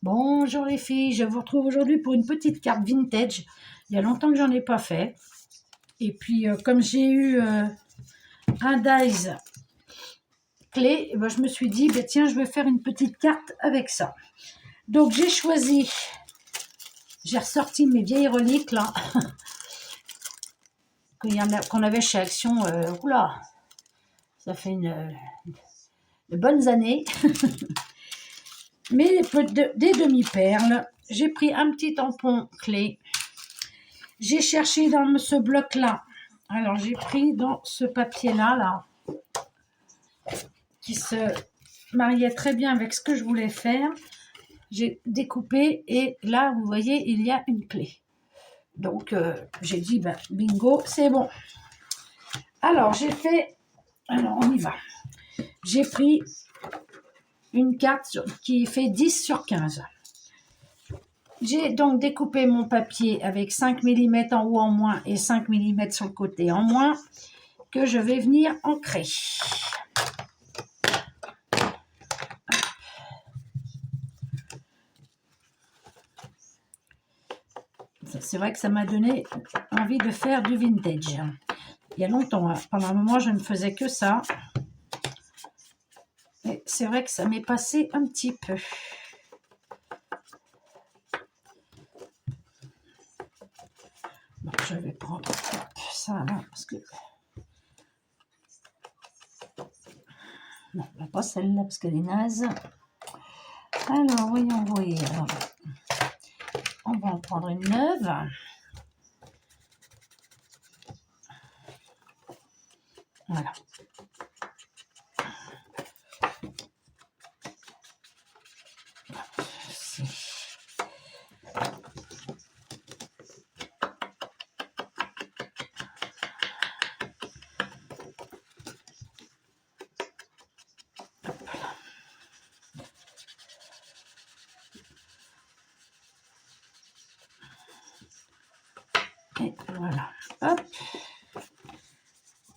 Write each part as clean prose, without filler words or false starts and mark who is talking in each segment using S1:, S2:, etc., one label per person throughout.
S1: Bonjour les filles, je vous retrouve aujourd'hui pour une petite carte vintage. Il y a longtemps que j'en ai pas fait. Et puis comme j'ai eu un dies clé, ben, je me suis dit, ben, tiens, je vais faire une petite carte avec ça. Donc j'ai choisi, j'ai ressorti mes vieilles reliques là, qu'on avait chez Action. Oula, ça fait de bonnes années. Mais des demi-perles. J'ai pris un petit tampon clé. J'ai cherché dans ce bloc-là. Alors, j'ai pris dans ce papier-là, qui se mariait très bien avec ce que je voulais faire. J'ai découpé et là, vous voyez, il y a une clé. Donc, j'ai dit, ben, bingo, c'est bon. Alors, alors, on y va. J'ai pris une carte qui fait 10 sur 15. J'ai donc découpé mon papier avec 5 mm en haut en moins et 5 mm sur le côté en moins que je vais venir ancrer. C'est vrai que ça m'a donné envie de faire du vintage. Il y a longtemps, hein. Pendant un moment, je ne faisais que ça. Et c'est vrai que ça m'est passé un petit peu. Bon, je vais prendre ça là, parce que... Non, pas celle-là, parce qu'elle est naze. Alors, voyons. Alors, on va en prendre une neuve. Voilà. Et voilà. Hop.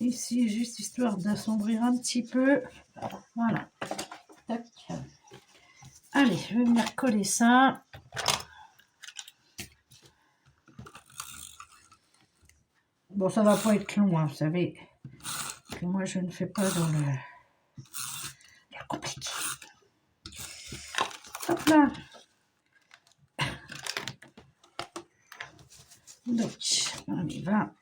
S1: Ici, juste histoire d'assombrir un petit peu. Voilà. Tac. Allez, je vais venir coller ça. Bon, ça va pas être long, hein, vous savez que moi, je ne fais pas dans le compliqué. Hop là. Donc, on y va.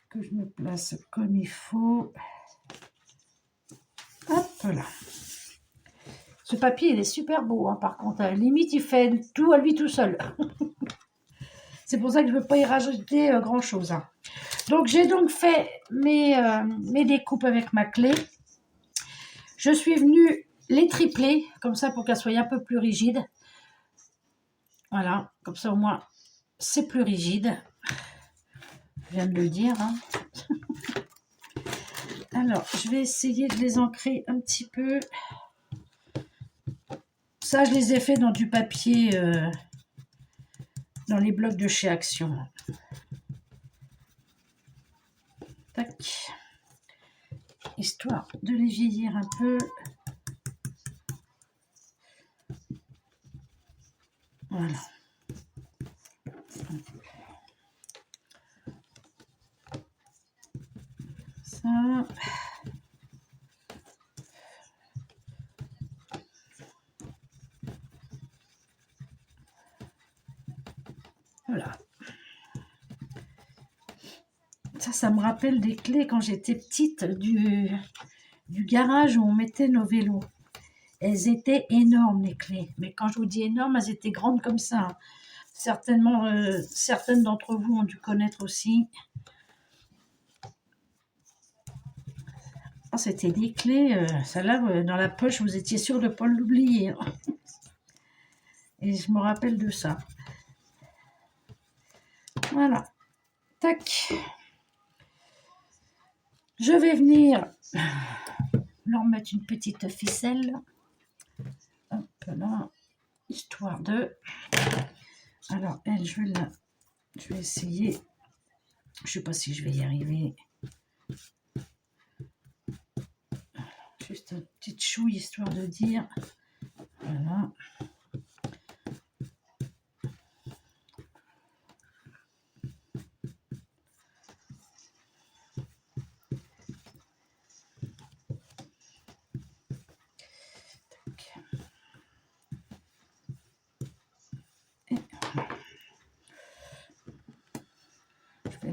S1: Que je me place comme il faut. Hop là. Ce papier, il est super beau, hein, par contre. À la limite, il fait tout à lui tout seul. C'est pour ça que je ne veux pas y rajouter grand-chose. Hein. Donc, j'ai donc fait mes découpes avec ma clé. Je suis venue les tripler, comme ça, pour qu'elles soient un peu plus rigides. Voilà, comme ça, au moins, c'est plus rigide. Je viens de le dire. Hein. Alors, je vais essayer de les ancrer un petit peu. Ça, je les ai fait dans du papier, dans les blocs de chez Action. Tac. Histoire de les vieillir un peu. Voilà. Ça. Voilà. Ça me rappelle des clés quand j'étais petite du garage où on mettait nos vélos. Elles étaient énormes, les clés. Mais quand je vous dis énormes, elles étaient grandes comme ça. Certainement, certaines d'entre vous ont dû connaître aussi. Oh, c'était des clés. Celle-là, dans la poche, vous étiez sûr de ne pas l'oublier. Et je me rappelle de ça. Voilà. Tac. Je vais venir leur mettre une petite ficelle. Hop là. Histoire de... Alors, elle, je vais essayer. Je ne sais pas si je vais y arriver. Juste une petite chouille, histoire de dire. Voilà.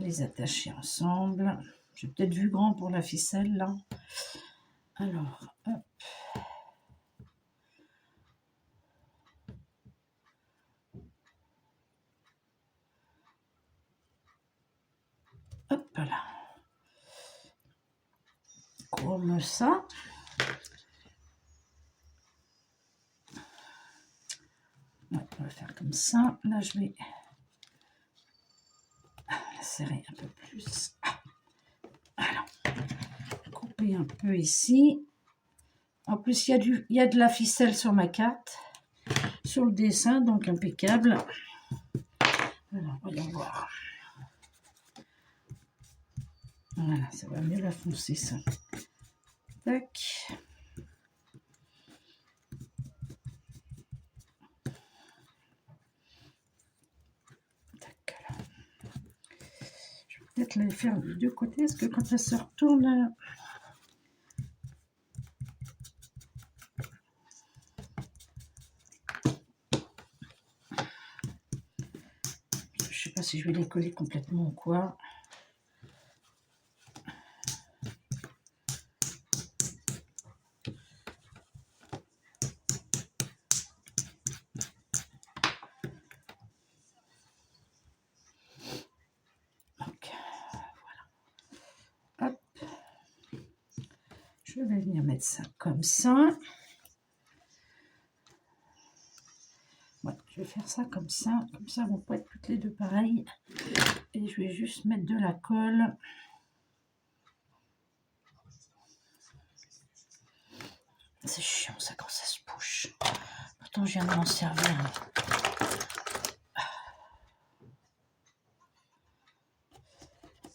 S1: les attacher ensemble. J'ai peut-être vu grand pour la ficelle là. Alors, hop. Hop là. Comme ça. Ouais, on va faire comme ça. Là, je vais la serrer un peu plus. Alors, couper un peu ici. En plus, il y a de la ficelle sur ma carte, sur le dessin, donc impeccable. Alors, voyons voir. Voilà, ça va mieux la foncer, ça. Tac. Je vais peut-être les faire des deux côtés, parce que quand ça se retourne... Je sais pas si je vais les coller complètement ou quoi. Donc, voilà. Hop. Je vais venir mettre ça comme ça. Ouais, je vais faire ça comme ça elles vont pas être toutes les deux pareilles. Et je vais juste mettre de la colle. C'est chiant ça quand ça se bouche. Pourtant je viens de m'en servir.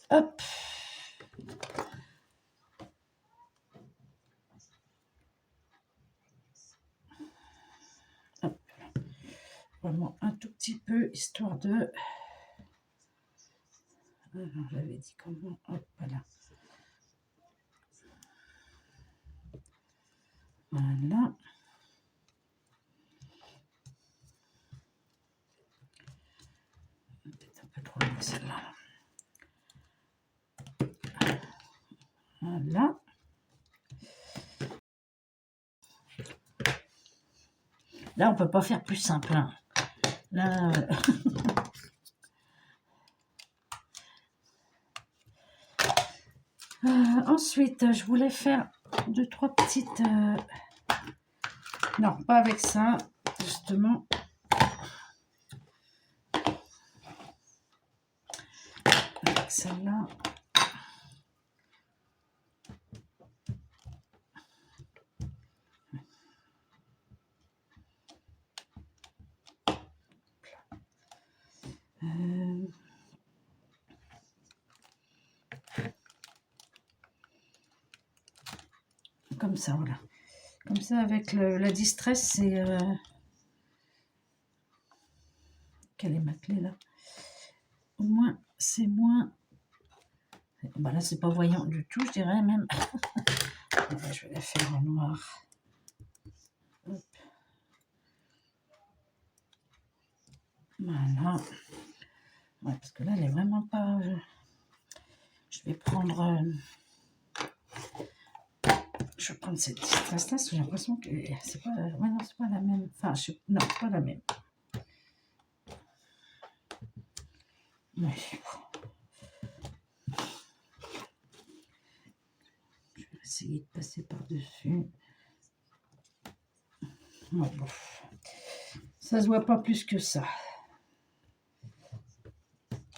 S1: Hop. Hop. Vraiment un tout petit peu, histoire de... Alors, j'avais dit comment... Hop, voilà. Voilà. Peut-être un peu trop loin celle-là. Voilà. Là, on peut pas faire plus simple. Hein. Là... ensuite, je voulais faire 2-3 petites... Non, pas avec ça, justement. Avec celle-là. Comme ça, voilà. Comme ça, avec la distress, c'est... Quelle est ma clé, là? Au moins, c'est moins... Bah là, c'est pas voyant du tout, je dirais même. Je vais la faire en noir. Hop. Voilà. Ouais, parce que là, elle est vraiment pas... Je vais prendre... Je vais prendre cette distress-là, parce que j'ai l'impression que c'est pas... Ouais, non, c'est pas la même. Enfin, non, c'est pas la même. Ouais. Je vais essayer de passer par-dessus. Ouais, bon. Ça se voit pas plus que ça.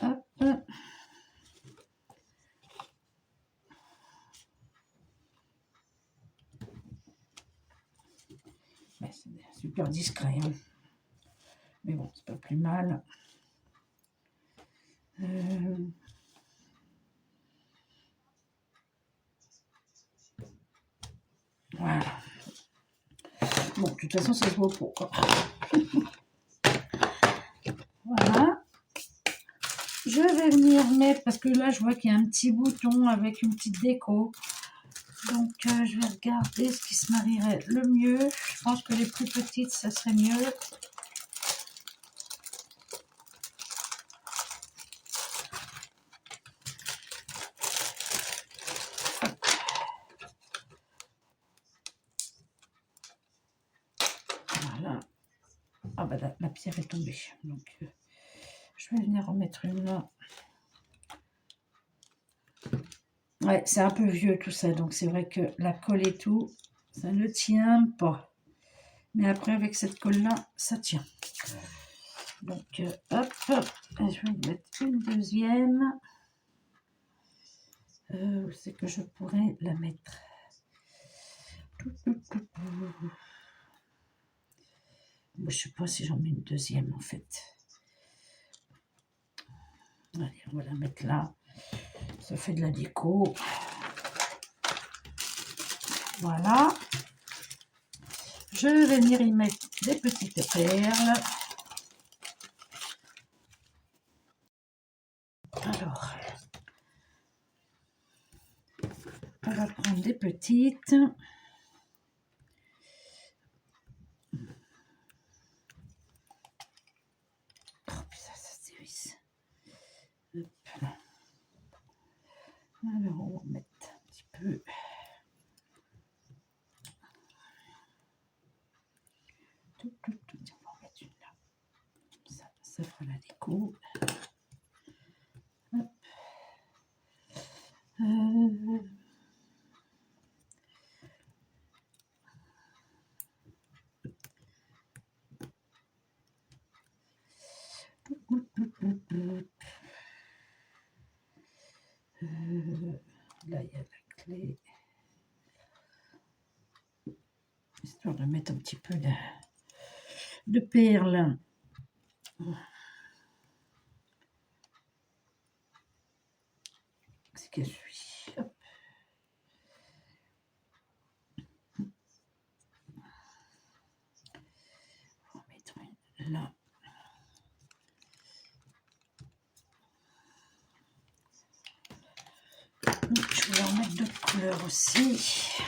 S1: Hop. Ouais, c'est super discret. Hein. Mais bon, c'est pas plus mal. Voilà. Bon, de toute façon, ça se voit pas. Voilà. Je vais venir mettre, parce que là, je vois qu'il y a un petit bouton avec une petite déco. Donc, je vais regarder ce qui se marierait le mieux. Je pense que les plus petites, ça serait mieux. Voilà. Ah bah la pierre est tombée. Donc je vais venir en mettre une là. Ouais, c'est un peu vieux tout ça, donc c'est vrai que la colle et tout, ça ne tient pas. Mais après, avec cette colle-là, ça tient. Donc, hop, je vais en mettre une deuxième. Où c'est que je pourrais la mettre? Je ne sais pas si j'en mets une deuxième, en fait. Allez, on va la mettre là. Ça fait de la déco. Voilà. Je vais venir y mettre des petites perles. Alors, on va prendre des petites. Oh putain, ça se dévisse. Hop là. Alors, on va mettre un petit peu. On va en mettre une là. Ça fera la déco. Hop. Là, il y a la clé. Histoire de mettre un petit peu de perles. C'est que je suis. Hop. On va mettre une là. Je voulais en mettre d'autres couleurs aussi.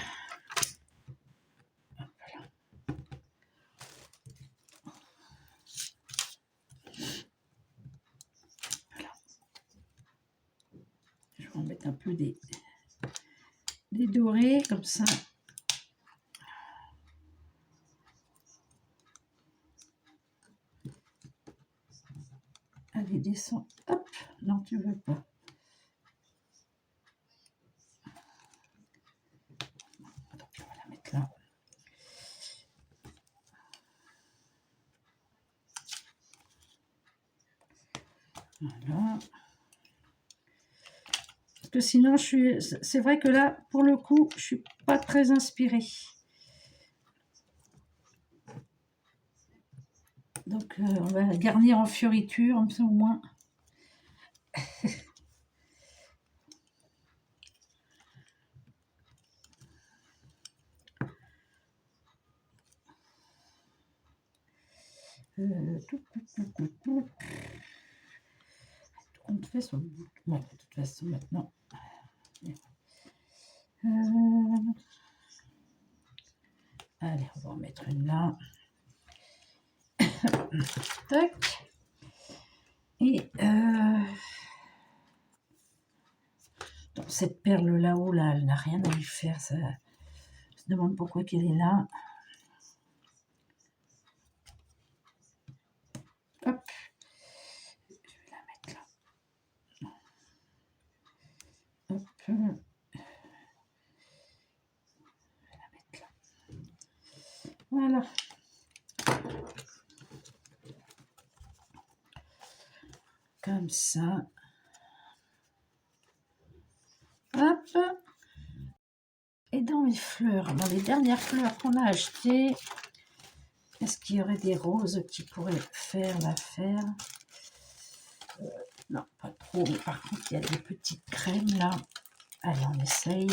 S1: Hop là. Voilà. Je vais en mettre un peu des dorés comme ça. Allez, descends. Hop. Non, tu veux pas. Donc, on va la mettre là. Voilà. Parce que sinon, c'est vrai que là, pour le coup, je suis pas très inspirée. Donc, on va garnir en fioriture, comme ça au moins. Tout compte fait sur le bout. Bon, de toute façon, maintenant. Allez, on va en mettre une là. Tac. Et donc cette perle là-haut, là, elle n'a rien à y faire. Ça se demande pourquoi qu'elle est là. Hop. Je vais la mettre là. Hop. Je vais la mettre là. Voilà. Comme ça. Hop. Et dans les fleurs, dans les dernières fleurs qu'on a achetées, est-ce qu'il y aurait des roses qui pourraient faire l'affaire? Non, pas trop. Mais par contre, il y a des petites crèmes là. Allez, on essaye.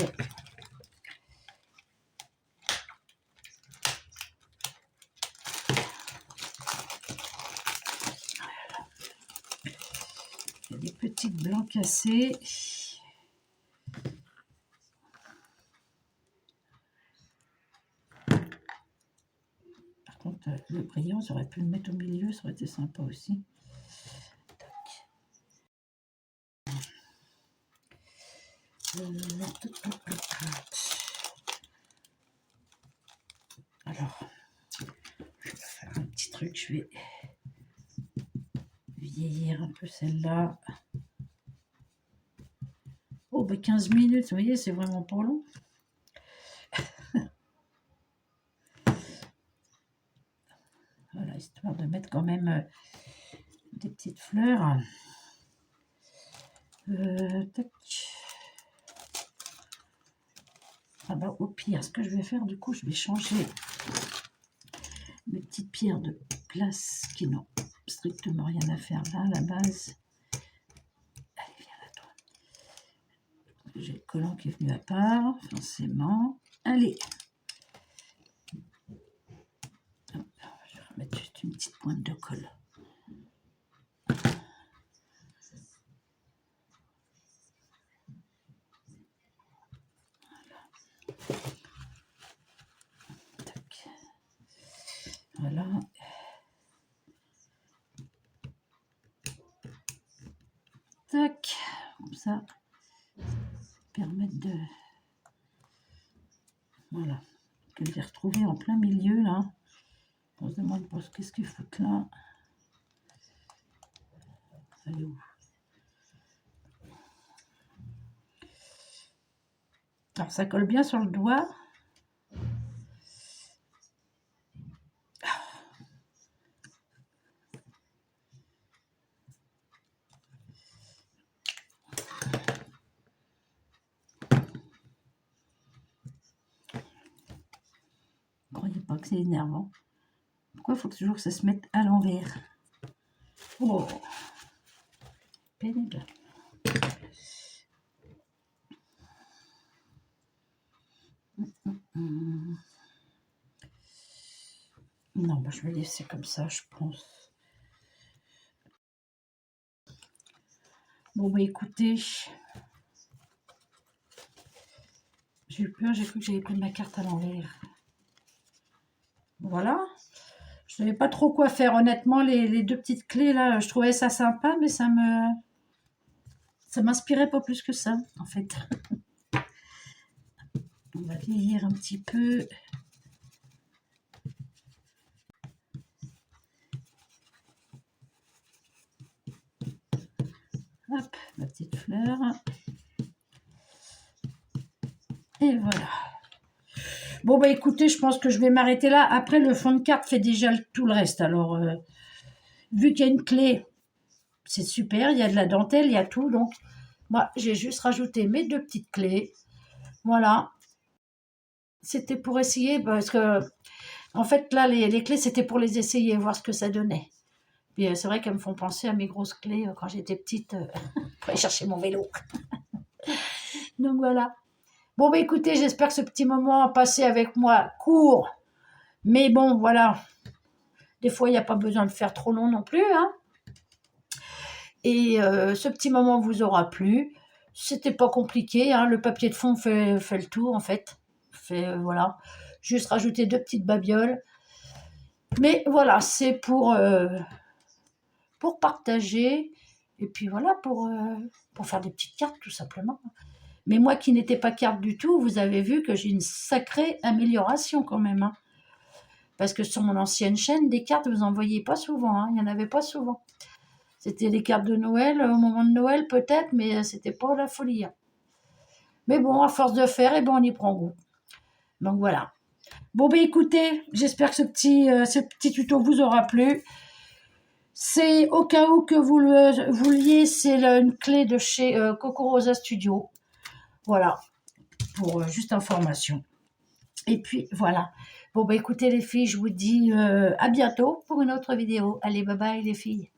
S1: Voilà. Il y a des petites blancs cassés. Par contre, le brillant, j'aurais pu le mettre au milieu, ça aurait été sympa aussi. Alors, je truc, je vais vieillir un peu celle-là. Oh, bah 15 minutes, vous voyez, c'est vraiment pas long. Voilà, histoire de mettre quand même des petites fleurs. Tac. Ah bah au pire, ce que je vais faire, du coup, je vais changer mes petites pierres de place qui n'ont strictement rien à faire là, à la base. Allez, viens là, toi. J'ai le collant qui est venu à part, forcément. Allez. Hop, je vais remettre juste une petite pointe de colle. Voilà. Tac. Comme ça. Permettre de... Voilà. Que je l'ai retrouvé en plein milieu, là. On se demande qu'est-ce qu'il faut là. Elle est où? Alors, ça colle bien sur le doigt. Croyez pas que c'est énervant. Pourquoi il faut toujours que ça se mette à l'envers? Oh, pénible. Non, bah, je vais laisser comme ça, je pense. Bon, bah écoutez, j'ai eu peur, j'ai cru que j'avais pris ma carte à l'envers. Voilà. Je savais pas trop quoi faire, honnêtement, les deux petites clés là, je trouvais ça sympa, mais ça m'inspirait pas plus que ça, en fait. On va vieillir un petit peu. Hop, ma petite fleur. Et voilà. Bon, bah écoutez, je pense que je vais m'arrêter là. Après, le fond de carte fait déjà tout le reste. Alors, vu qu'il y a une clé, c'est super. Il y a de la dentelle, il y a tout. Donc, moi, j'ai juste rajouté mes deux petites clés. Voilà. C'était pour essayer, parce que, en fait, là, les clés, c'était pour les essayer, voir ce que ça donnait. Puis, c'est vrai qu'elles me font penser à mes grosses clés quand j'étais petite, pour aller chercher mon vélo. Donc, voilà. Bon, bah écoutez, j'espère que ce petit moment passé avec moi court. Mais bon, voilà. Des fois, il n'y a pas besoin de faire trop long non plus. Hein. Et ce petit moment vous aura plu. C'était pas compliqué. Hein. Le papier de fond fait le tour, en fait. Voilà. Juste rajouter deux petites babioles. Mais voilà, c'est pour partager. Et puis voilà, pour faire des petites cartes, tout simplement. Mais moi qui n'étais pas carte du tout, vous avez vu que j'ai une sacrée amélioration quand même. Hein. Parce que sur mon ancienne chaîne, des cartes, vous n'en voyez pas souvent. Hein. Il n'y en avait pas souvent. C'était les cartes de Noël, au moment de Noël peut-être, mais c'était pas la folie. Hein. Mais bon, à force de faire, eh ben, on y prend goût. Donc voilà. Bon, ben écoutez, j'espère que ce petit tuto vous aura plu. C'est au cas où que vous le vouliez, c'est une clé de chez Coco Rosa Studio. Voilà, pour juste information. Et puis voilà. Bon, bah écoutez les filles, je vous dis à bientôt pour une autre vidéo. Allez, bye bye les filles.